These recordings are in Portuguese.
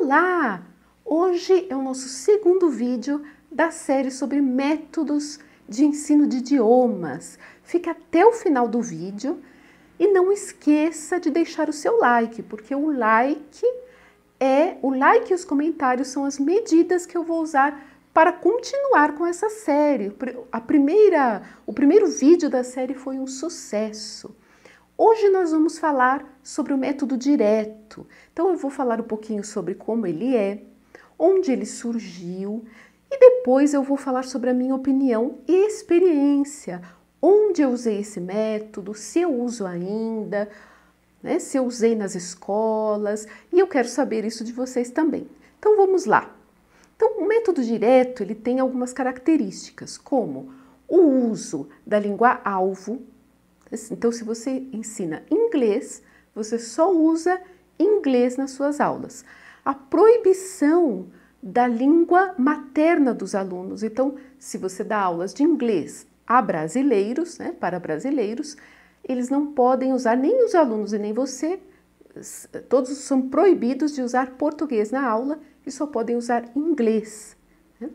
Olá! Hoje é o nosso segundo vídeo da série sobre métodos de ensino de idiomas. Fica até o final do vídeo e não esqueça de deixar o seu like, porque o like e os comentários são as medidas que eu vou usar para continuar com essa série. O primeiro vídeo da série foi um sucesso. Hoje nós vamos falar sobre o método direto. Então eu vou falar um pouquinho sobre como ele é, onde ele surgiu e depois eu vou falar sobre a minha opinião e experiência, onde eu usei esse método, se eu uso ainda, né, se eu usei nas escolas, e eu quero saber isso de vocês também. Então vamos lá. Então o método direto ele tem algumas características, como o uso da língua-alvo. Então, se você ensina inglês, você só usa inglês nas suas aulas. A proibição da língua materna dos alunos. Então, se você dá aulas de inglês a brasileiros, né, para brasileiros, eles não podem usar, nem os alunos e nem você, todos são proibidos de usar português na aula e só podem usar inglês. Né?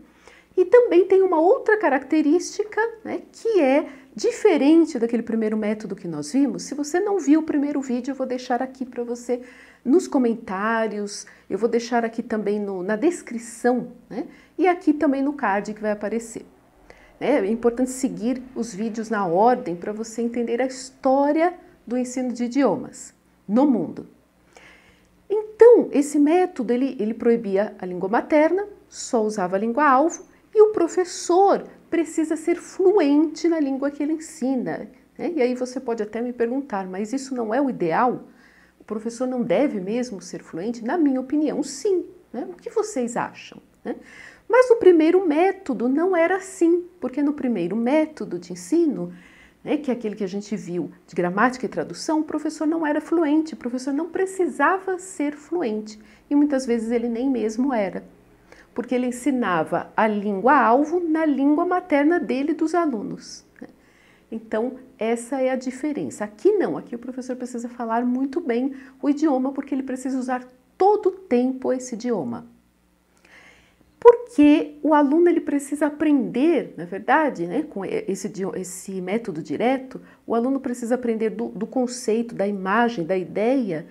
E também tem uma outra característica, né, que é diferente daquele primeiro método que nós vimos. Se você não viu o primeiro vídeo, eu vou deixar aqui para você nos comentários, eu vou deixar aqui também na descrição, né, e aqui também no card que vai aparecer. É importante seguir os vídeos na ordem para você entender a história do ensino de idiomas no mundo. Então, esse método ele proibia a língua materna, só usava a língua-alvo, e o professor precisa ser fluente na língua que ele ensina. Né? E aí você pode até me perguntar, mas isso não é o ideal? O professor não deve mesmo ser fluente? Na minha opinião, sim. Né? O que vocês acham? Né? Mas no primeiro método não era assim, porque no primeiro método de ensino, né, que é aquele que a gente viu de gramática e tradução, o professor não era fluente, o professor não precisava ser fluente, e muitas vezes ele nem mesmo era, porque ele ensinava a língua-alvo na língua materna dele e dos alunos. Né? Então, essa é a diferença. Aqui não, aqui o professor precisa falar muito bem o idioma, porque ele precisa usar todo o tempo esse idioma. Porque o aluno ele precisa aprender, na verdade, né, com esse método direto, o aluno precisa aprender do conceito, da imagem, da ideia,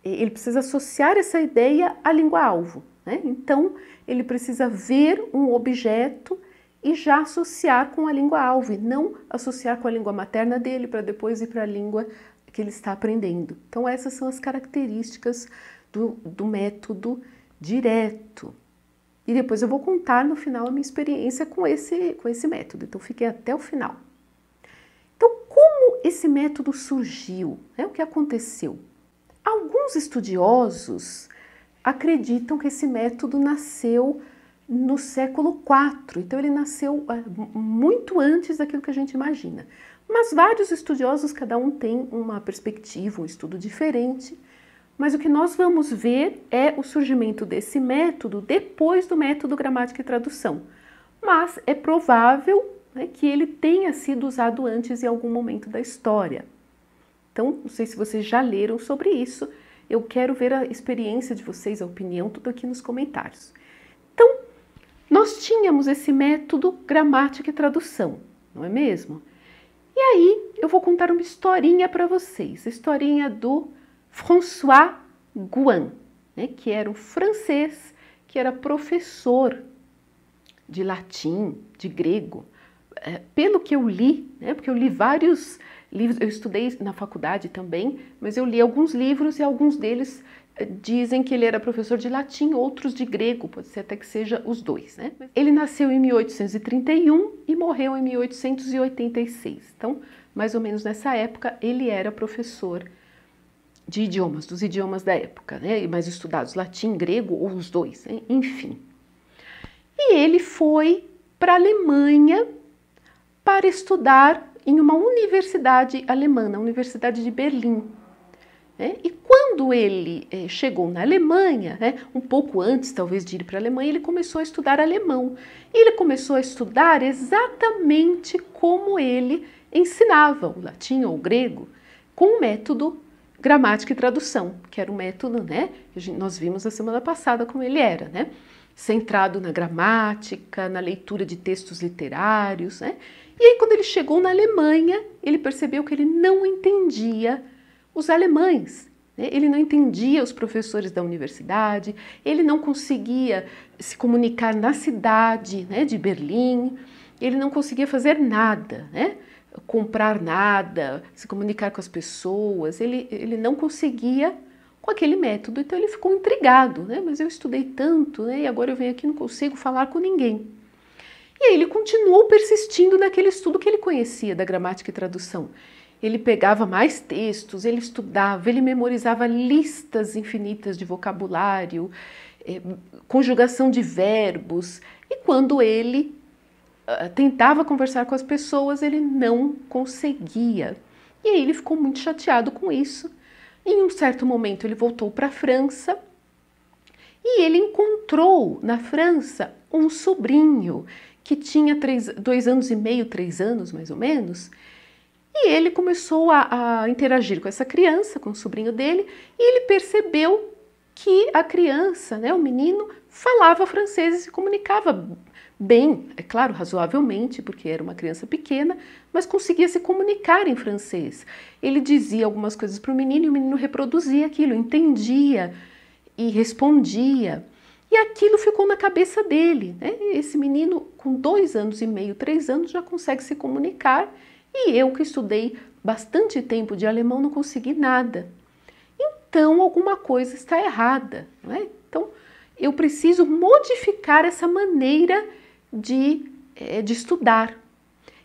ele precisa associar essa ideia à língua-alvo. Né? Então, ele precisa ver um objeto e já associar com a língua-alvo, e não associar com a língua materna dele para depois ir para a língua que ele está aprendendo. Então, essas são as características do método direto. E depois eu vou contar no final a minha experiência com esse método, então fiquem até o final. Então, como esse método surgiu? Né? O que aconteceu? Alguns estudiosos acreditam que esse método nasceu no século IV, então ele nasceu muito antes daquilo que a gente imagina. Mas vários estudiosos, cada um tem uma perspectiva, um estudo diferente, mas o que nós vamos ver é o surgimento desse método depois do método gramática e tradução. Mas é provável, né, que ele tenha sido usado antes em algum momento da história. Então, não sei se vocês já leram sobre isso, eu quero ver a experiência de vocês, a opinião, tudo aqui nos comentários. Então, nós tínhamos esse método gramática e tradução, não é mesmo? E aí, eu vou contar uma historinha para vocês, a historinha do François Gouin, né, que era um francês, que era professor de latim, de grego. Pelo que eu li, né, porque eu li vários livros, eu estudei na faculdade também, mas eu li alguns livros e alguns deles dizem que ele era professor de latim, outros de grego, pode ser até que seja os dois. Né? Ele nasceu em 1831 e morreu em 1886, então mais ou menos nessa época ele era professor de idiomas, dos idiomas da época, né? Mais estudados, latim, grego ou os dois, né? Enfim. E ele foi para a Alemanha para estudar em uma universidade alemã, na Universidade de Berlim. Né? E quando ele chegou na Alemanha, né, um pouco antes talvez de ir para a Alemanha, ele começou a estudar alemão. E ele começou a estudar exatamente como ele ensinava o latim ou o grego, com o método gramática e tradução, que era o método, né? Nós vimos na semana passada como ele era, né? Centrado na gramática, na leitura de textos literários, né? E aí, quando ele chegou na Alemanha, ele percebeu que ele não entendia os alemães, né? Ele não entendia os professores da universidade, ele não conseguia se comunicar na cidade, né, de Berlim, ele não conseguia fazer nada, né? Comprar nada, se comunicar com as pessoas, ele não conseguia com aquele método, então ele ficou intrigado, né? Mas eu estudei tanto, né? E agora eu venho aqui e não consigo falar com ninguém. E aí ele continuou persistindo naquele estudo que ele conhecia da gramática e tradução. Ele pegava mais textos, ele estudava, ele memorizava listas infinitas de vocabulário, conjugação de verbos, e quando ele tentava conversar com as pessoas, ele não conseguia. E aí ele ficou muito chateado com isso. Em um certo momento ele voltou para a França e ele encontrou na França um sobrinho que tinha 2 anos e meio, 3 anos mais ou menos, e ele começou a interagir com essa criança, com o sobrinho dele, e ele percebeu que a criança, né, o menino, falava francês e se comunicava bem, é claro, razoavelmente, porque era uma criança pequena, mas conseguia se comunicar em francês. Ele dizia algumas coisas para o menino e o menino reproduzia aquilo, entendia e respondia. E aquilo ficou na cabeça dele, né? Esse menino com 2 anos e meio, 3 anos já consegue se comunicar e eu que estudei bastante tempo de alemão não consegui nada. Então alguma coisa está errada, não é? Então eu preciso modificar essa maneira de estudar.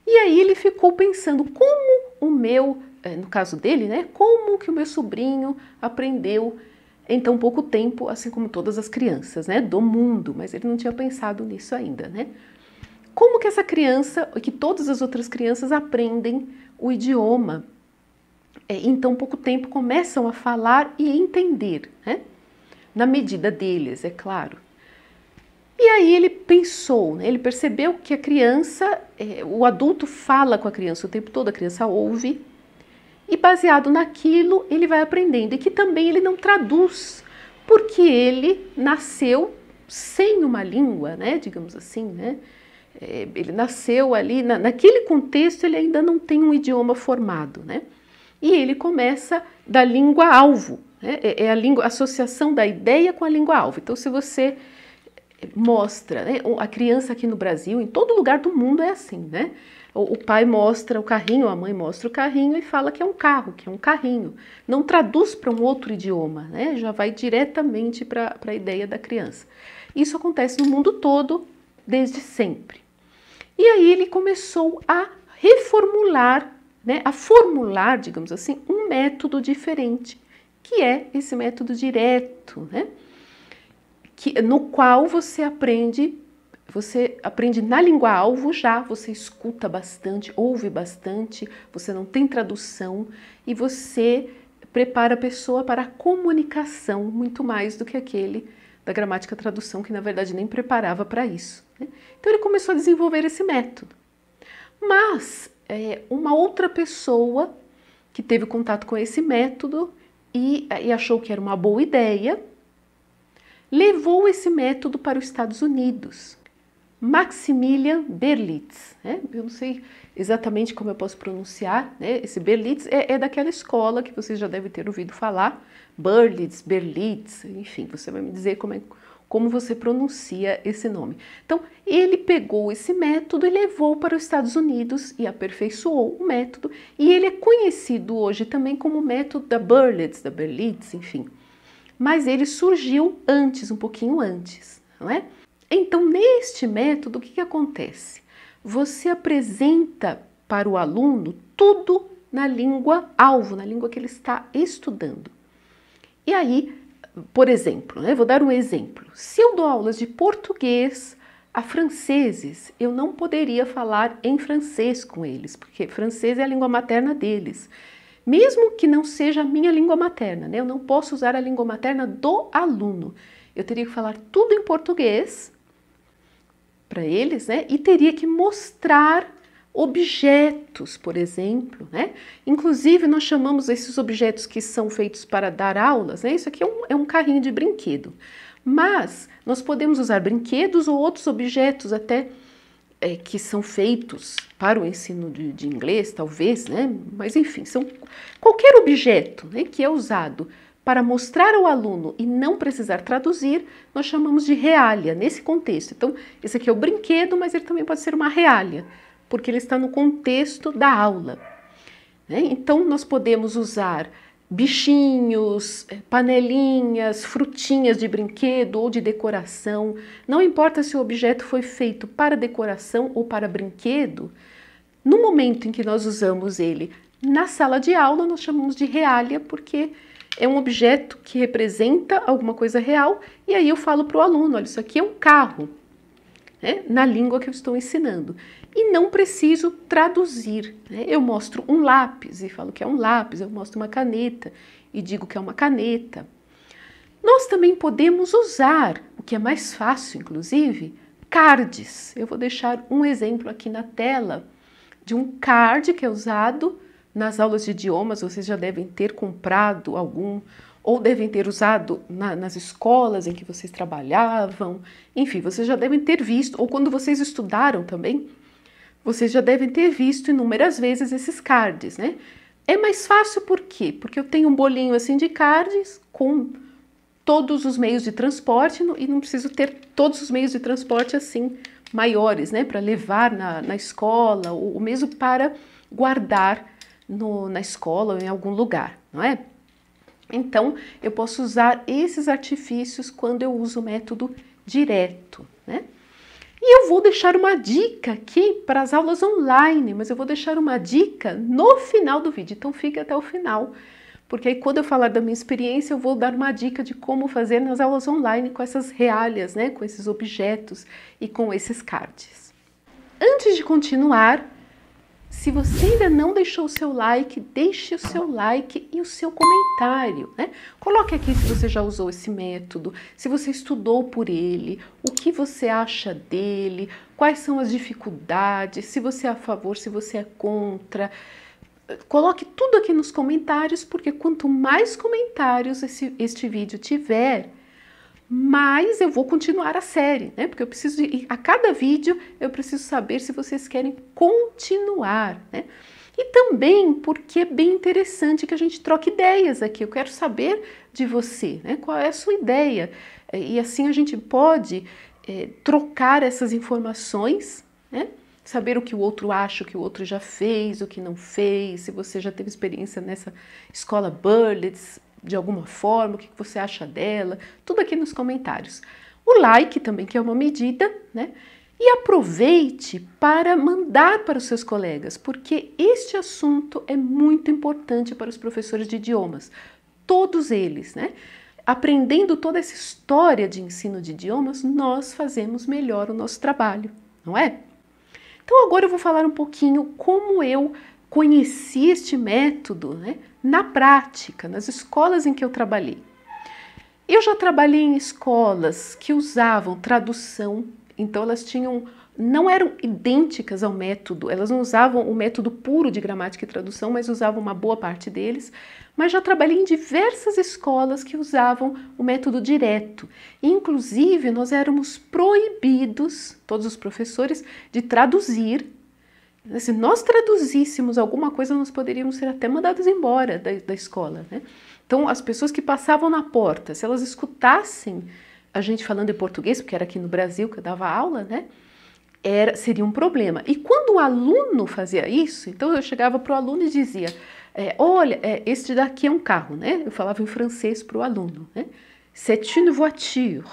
E aí ele ficou pensando como o meu, no caso dele, né? Como que o meu sobrinho aprendeu em tão pouco tempo, assim como todas as crianças, né, do mundo, mas ele não tinha pensado nisso ainda, né? Como que essa criança, que todas as outras crianças aprendem o idioma em tão pouco tempo, começam a falar e entender, né? Na medida deles, é claro. E aí ele pensou, né? Ele percebeu que a criança, o adulto fala com a criança o tempo todo, a criança ouve, e baseado naquilo ele vai aprendendo, e que também ele não traduz, porque ele nasceu sem uma língua, né, digamos assim, né? Ele nasceu ali, naquele contexto ele ainda não tem um idioma formado, né? E ele começa da língua-alvo, né? É a associação da ideia com a língua-alvo. Então se você mostra, né, a criança aqui no Brasil, em todo lugar do mundo é assim, né? O pai mostra o carrinho, a mãe mostra o carrinho e fala que é um carro, que é um carrinho. Não traduz para um outro idioma, né? Já vai diretamente para a ideia da criança. Isso acontece no mundo todo desde sempre. E aí ele começou a reformular, né, a formular, digamos assim, um método diferente, que é esse método direto, né? No qual você aprende na língua-alvo já, você escuta bastante, ouve bastante, você não tem tradução e você prepara a pessoa para a comunicação muito mais do que aquele da gramática tradução, que na verdade nem preparava para isso, né? Então ele começou a desenvolver esse método. Mas uma outra pessoa que teve contato com esse método e achou que era uma boa ideia, levou esse método para os Estados Unidos. Maximilian Berlitz, né? Eu não sei exatamente como eu posso pronunciar, né? Esse Berlitz é daquela escola que vocês já devem ter ouvido falar, Berlitz, enfim, você vai me dizer como você pronuncia esse nome. Então, ele pegou esse método e levou para os Estados Unidos e aperfeiçoou o método, e ele é conhecido hoje também como o método da Berlitz, enfim. Mas ele surgiu antes, um pouquinho antes, não é? Então, neste método, o que acontece? Você apresenta para o aluno tudo na língua-alvo, na língua que ele está estudando. E aí, por exemplo, né, vou dar um exemplo. Se eu dou aulas de português a franceses, eu não poderia falar em francês com eles, porque francês é a língua materna deles. Mesmo que não seja a minha língua materna, né, eu não posso usar a língua materna do aluno. Eu teria que falar tudo em português para eles, né? E teria que mostrar objetos, por exemplo, né? Inclusive, nós chamamos esses objetos que são feitos para dar aulas, né? Isso aqui é um carrinho de brinquedo. Mas nós podemos usar brinquedos ou outros objetos até que são feitos para o ensino de inglês, talvez, né? Mas enfim, são qualquer objeto, né, que é usado para mostrar ao aluno e não precisar traduzir, nós chamamos de reália nesse contexto. Então, esse aqui é o brinquedo, mas ele também pode ser uma reália, porque ele está no contexto da aula, né? Então, nós podemos usar bichinhos, panelinhas, frutinhas de brinquedo ou de decoração. Não importa se o objeto foi feito para decoração ou para brinquedo, no momento em que nós usamos ele na sala de aula, nós chamamos de reália, porque é um objeto que representa alguma coisa real, e aí eu falo para o aluno, olha, isso aqui é um carro, né, na língua que eu estou ensinando. E não preciso traduzir, né? Eu mostro um lápis e falo que é um lápis, eu mostro uma caneta e digo que é uma caneta. Nós também podemos usar, o que é mais fácil, inclusive, cards. Eu vou deixar um exemplo aqui na tela de um card que é usado nas aulas de idiomas. Vocês já devem ter comprado algum, ou devem ter usado nas escolas em que vocês trabalhavam. Enfim, vocês já devem ter visto, ou quando vocês estudaram também, vocês já devem ter visto inúmeras vezes esses cards, né? É mais fácil por quê? Porque eu tenho um bolinho assim de cards com todos os meios de transporte e não preciso ter todos os meios de transporte assim maiores, né? Para levar na escola ou mesmo para guardar na escola ou em algum lugar, não é? Então, eu posso usar esses artifícios quando eu uso o método direto, né? E eu vou deixar uma dica aqui para as aulas online, mas eu vou deixar uma dica no final do vídeo, então fique até o final, porque aí quando eu falar da minha experiência, eu vou dar uma dica de como fazer nas aulas online com essas reálias, né, com esses objetos e com esses cards. Antes de continuar, se você ainda não deixou o seu like, deixe o seu like e o seu comentário, né? Coloque aqui se você já usou esse método, se você estudou por ele, o que você acha dele, quais são as dificuldades, se você é a favor, se você é contra. Coloque tudo aqui nos comentários, porque quanto mais comentários este vídeo tiver, mas eu vou continuar a série, né? Porque eu preciso a cada vídeo eu preciso saber se vocês querem continuar, né? E também porque é bem interessante que a gente troque ideias aqui. Eu quero saber de você, né? Qual é a sua ideia? E assim a gente pode trocar essas informações, né? Saber o que o outro acha, o que o outro já fez, o que não fez, se você já teve experiência nessa escola Berlitz, de alguma forma, o que você acha dela, tudo aqui nos comentários. O like também, que é uma medida, né? E aproveite para mandar para os seus colegas, porque este assunto é muito importante para os professores de idiomas, todos eles, né? Aprendendo toda essa história de ensino de idiomas, nós fazemos melhor o nosso trabalho, não é? Então agora eu vou falar um pouquinho como eu conheci este método, né, na prática, nas escolas em que eu trabalhei. Eu já trabalhei em escolas que usavam tradução, então elas não eram idênticas ao método, elas não usavam o método puro de gramática e tradução, mas usavam uma boa parte deles. Mas já trabalhei em diversas escolas que usavam o método direto. Inclusive, nós éramos proibidos, todos os professores, de traduzir. Se nós traduzíssemos alguma coisa, nós poderíamos ser até mandados embora da escola, né? Então, as pessoas que passavam na porta, se elas escutassem a gente falando em português, porque era aqui no Brasil que eu dava aula, né? Seria um problema. E quando o aluno fazia isso, então eu chegava para o aluno e dizia, olha, este daqui é um carro, né? Eu falava em francês para o aluno, né? C'est une voiture,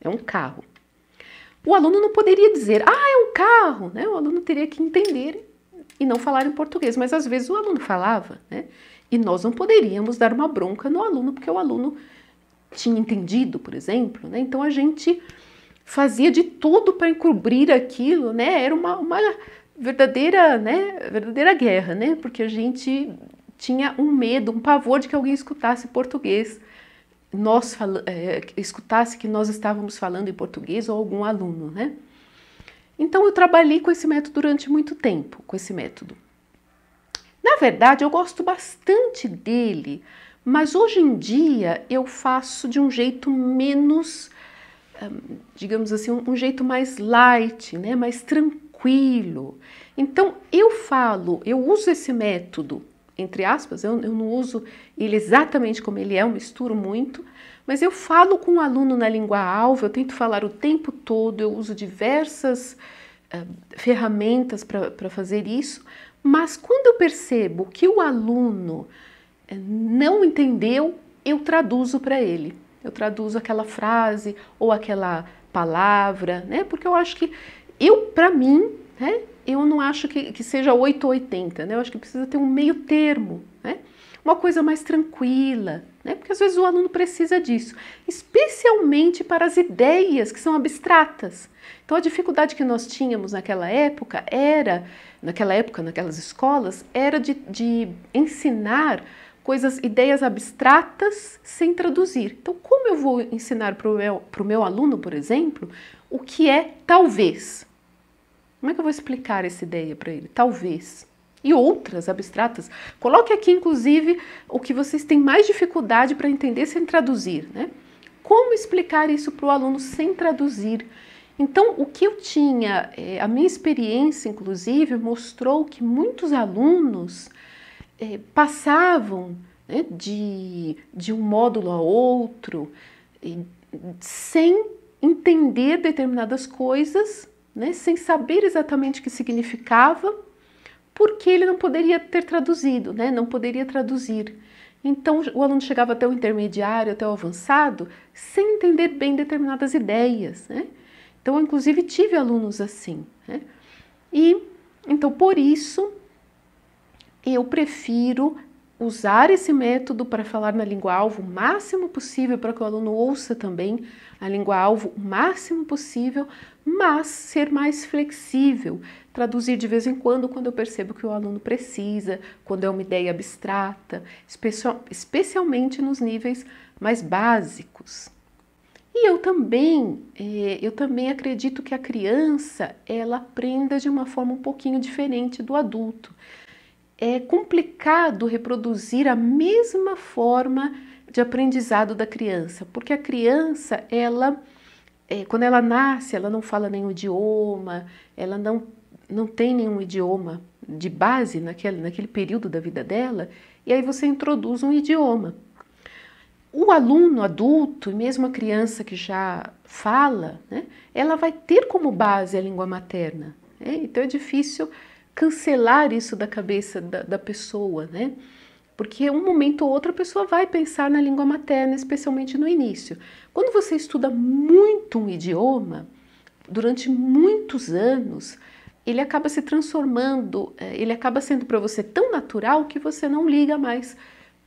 é um carro. O aluno não poderia dizer, é um carro, né? O aluno teria que entender e não falar em português, mas às vezes o aluno falava, né? E nós não poderíamos dar uma bronca no aluno, porque o aluno tinha entendido, por exemplo, né? Então a gente fazia de tudo para encobrir aquilo, né? Era uma verdadeira guerra, né? Porque a gente tinha um medo, um pavor de que alguém escutasse português, escutasse que nós estávamos falando em português ou algum aluno, né? Então eu trabalhei com esse método durante muito tempo, com esse método. Na verdade, eu gosto bastante dele, mas hoje em dia eu faço de um jeito menos, digamos assim, um jeito mais light, né? Mais tranquilo. Então eu uso esse método, entre aspas, eu não uso ele exatamente como ele é, eu misturo muito, mas eu falo com o aluno na língua-alvo, eu tento falar o tempo todo, eu uso diversas ferramentas para fazer isso, mas quando eu percebo que o aluno não entendeu, eu traduzo para ele. Eu traduzo aquela frase ou aquela palavra, né? Porque eu acho que para mim, né? Eu não acho que seja 8 ou 80, né? Eu acho que precisa ter um meio termo, né? Uma coisa mais tranquila, né? Porque às vezes o aluno precisa disso, especialmente para as ideias que são abstratas. Então a dificuldade que nós tínhamos naquelas escolas, era de ensinar ideias abstratas sem traduzir. Então como eu vou ensinar para o meu aluno, por exemplo, o que é talvez? Como é que eu vou explicar essa ideia para ele? Talvez. E outras abstratas. Coloque aqui, inclusive, o que vocês têm mais dificuldade para entender sem traduzir, né? Como explicar isso para o aluno sem traduzir? Então, o que eu tinha, a minha experiência, inclusive, mostrou que muitos alunos passavam, né, de um módulo a outro, sem entender determinadas coisas, né, sem saber exatamente o que significava, porque ele não poderia ter traduzido, né, não poderia traduzir. Então o aluno chegava até o intermediário, até o avançado, sem entender bem determinadas ideias, né? Então eu, inclusive, tive alunos assim, né? E então por isso eu prefiro usar esse método para falar na língua-alvo o máximo possível, para que o aluno ouça também a língua-alvo o máximo possível, mas ser mais flexível, traduzir de vez em quando eu percebo que o aluno precisa, quando é uma ideia abstrata, especialmente nos níveis mais básicos. E eu também acredito que a criança, ela aprenda de uma forma um pouquinho diferente do adulto. É complicado reproduzir a mesma forma de aprendizado da criança, porque a criança, quando ela nasce, ela não fala nenhum idioma, ela não tem nenhum idioma de base naquele período da vida dela, e aí você introduz um idioma. O aluno adulto, e mesmo a criança que já fala, né, ela vai ter como base a língua materna, né? Então é difícil cancelar isso da cabeça da pessoa, né? Porque um momento ou outro a pessoa vai pensar na língua materna, especialmente no início. Quando você estuda muito um idioma, durante muitos anos, ele acaba se transformando, ele acaba sendo para você tão natural que você não liga mais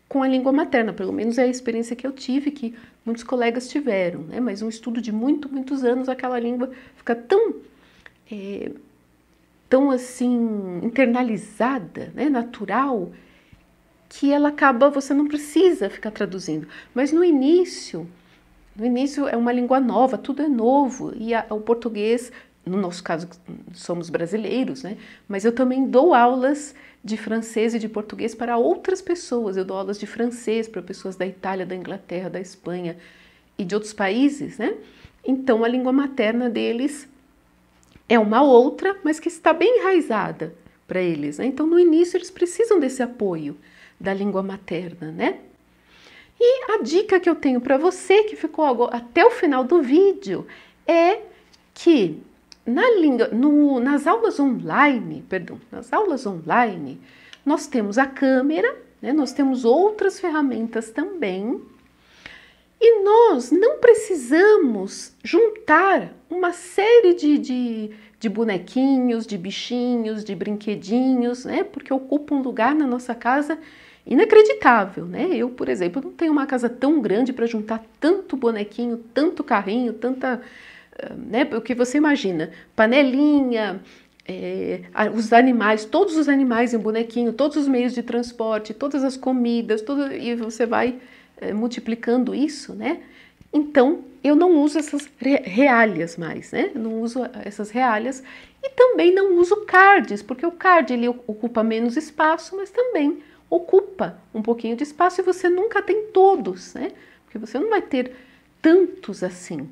com a língua materna. Pelo menos é a experiência que eu tive, que muitos colegas tiveram, né? Mas um estudo de muitos anos, aquela língua fica tão assim internalizada, né, natural, que ela acaba, você não precisa ficar traduzindo. Mas no início é uma língua nova, tudo é novo, e o português, no nosso caso somos brasileiros, né, mas eu também dou aulas de francês e de português para outras pessoas. Eu dou aulas de francês para pessoas da Itália, da Inglaterra, da Espanha e de outros países, né? Então a língua materna deles é uma outra, mas que está bem enraizada para eles, né? Então, no início, eles precisam desse apoio da língua materna, né? E a dica que eu tenho para você, que ficou até o final do vídeo, é que nas aulas online, nós temos a câmera, né? Nós temos outras ferramentas também, e nós não precisamos juntar uma série de bonequinhos, de bichinhos, de brinquedinhos, né? Porque ocupa um lugar na nossa casa inacreditável, né? Eu, por exemplo, não tenho uma casa tão grande para juntar tanto bonequinho, tanto carrinho, né? O que você imagina, panelinha, os animais, todos os animais em bonequinho, todos os meios de transporte, todas as comidas, e você vai multiplicando isso, né? Então, eu não uso essas realhas mais, né? Eu não uso essas realhas e também não uso cards, porque o card ele ocupa menos espaço, mas também ocupa um pouquinho de espaço e você nunca tem todos, né? Porque você não vai ter tantos assim.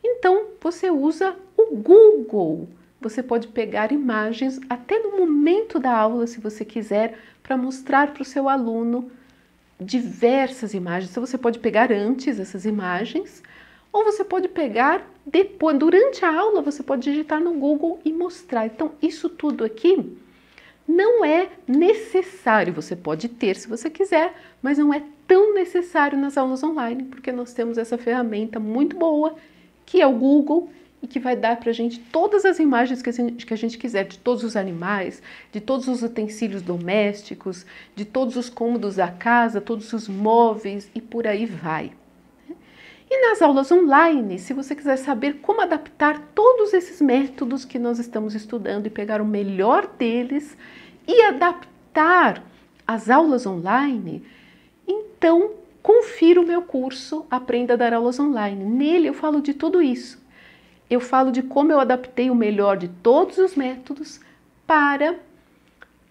Então, você usa o Google. Você pode pegar imagens até no momento da aula, se você quiser, para mostrar para o seu aluno diversas imagens. Então, você pode pegar antes essas imagens, ou você pode pegar depois, durante a aula, você pode digitar no Google e mostrar. Então, isso tudo aqui não é necessário, você pode ter se você quiser, mas não é tão necessário nas aulas online, porque nós temos essa ferramenta muito boa, que é o Google, e que vai dar para a gente todas as imagens que a gente quiser, de todos os animais, de todos os utensílios domésticos, de todos os cômodos da casa, todos os móveis e por aí vai. E nas aulas online, se você quiser saber como adaptar todos esses métodos que nós estamos estudando e pegar o melhor deles e adaptar as aulas online, então confira o meu curso Aprenda a Dar Aulas Online. Nele eu falo de tudo isso. Eu falo de como eu adaptei o melhor de todos os métodos para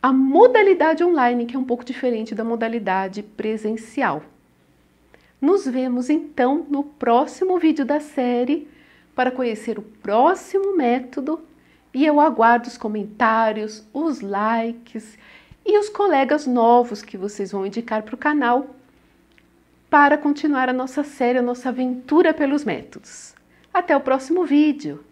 a modalidade online, que é um pouco diferente da modalidade presencial. Nos vemos então no próximo vídeo da série para conhecer o próximo método e eu aguardo os comentários, os likes e os colegas novos que vocês vão indicar para o canal para continuar a nossa série, a nossa aventura pelos métodos. Até o próximo vídeo!